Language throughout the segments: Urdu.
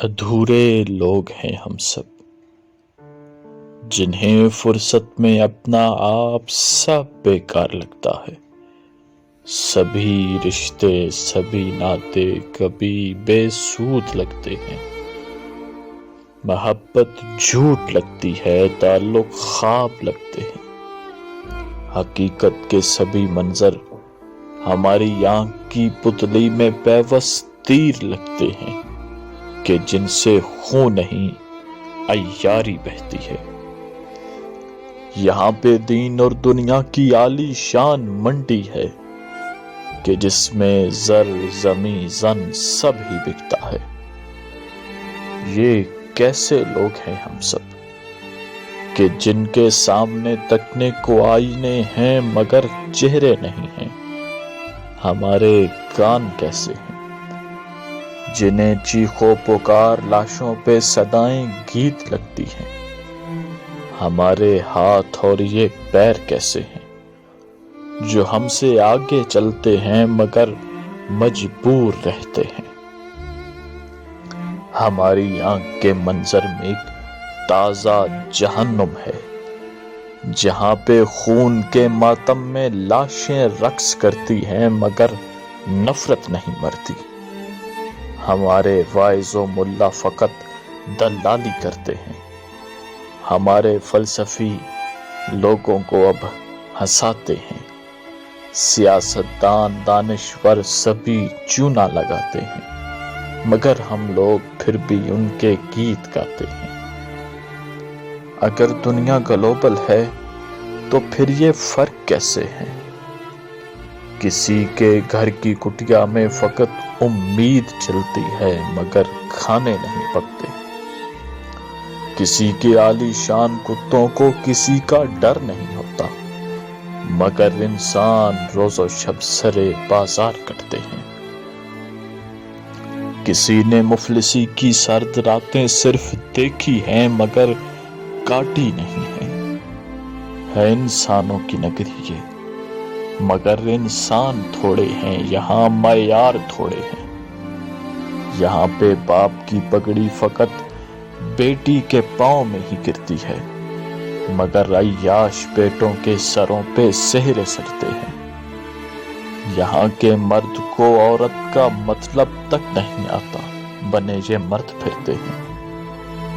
ادھورے لوگ ہیں ہم سب، جنہیں فرصت میں اپنا آپ سب بیکار لگتا ہے۔ سبھی رشتے، سبھی ناطے کبھی بے سود لگتے ہیں۔ محبت جھوٹ لگتی ہے، تعلق خواب لگتے ہیں۔ حقیقت کے سبھی منظر ہماری آنکھ کی پتلی میں پیوست تیر لگتے ہیں کہ جن سے خون نہیں عیاری بہتی ہے۔ یہاں پہ دین اور دنیا کی عالی شان منڈی ہے کہ جس میں زر، زمیں، زن سب ہی بکتا ہے۔ یہ کیسے لوگ ہیں ہم سب کہ جن کے سامنے تکنے کو آئینے ہیں مگر چہرے نہیں ہیں۔ ہمارے کان کیسے ہیں جنہیں چیخو پکار لاشوں پہ صدائیں گیت لگتی ہیں۔ ہمارے ہاتھ اور یہ پیر کیسے ہیں جو ہم سے آگے چلتے ہیں مگر مجبور رہتے ہیں۔ ہماری آنکھ کے منظر میں ایک تازہ جہنم ہے جہاں پہ خون کے ماتم میں لاشیں رقص کرتی ہیں مگر نفرت نہیں مرتی۔ ہمارے واعظ و ملا فقط دلالی کرتے ہیں۔ ہمارے فلسفی لوگوں کو اب ہنساتے ہیں۔ سیاستدان، دانشور سبھی چونا لگاتے ہیں مگر ہم لوگ پھر بھی ان کے گیت گاتے ہیں۔ اگر دنیا گلوبل ہے تو پھر یہ فرق کیسے ہے؟ کسی کے گھر کی کٹیا میں فقط امید چلتی ہے مگر کھانے نہیں پکتے۔ کسی کے عالی شان کتوں کو کسی کا ڈر نہیں ہوتا مگر انسان روز و شب سرے بازار کٹتے ہیں۔ کسی نے مفلسی کی سرد راتیں صرف دیکھی ہیں مگر کاٹی نہیں ہیں۔ ہے انسانوں کی نگری یہ مگر انسان تھوڑے ہیں، یہاں معیار تھوڑے ہیں۔ یہاں پہ باپ کی پگڑی فقط بیٹی کے پاؤں میں ہی گرتی ہے مگر عیاش بیٹوں کے سروں پہ سہرے سجتے ہیں۔ یہاں کے مرد کو عورت کا مطلب تک نہیں آتا، بنے یہ مرد پھرتے ہیں۔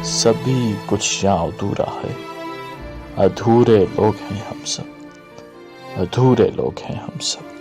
سبھی کچھ یہاں ادھورا ہے۔ ادھورے لوگ ہیں ہم سب، ادھورے لوگ ہیں ہم سب۔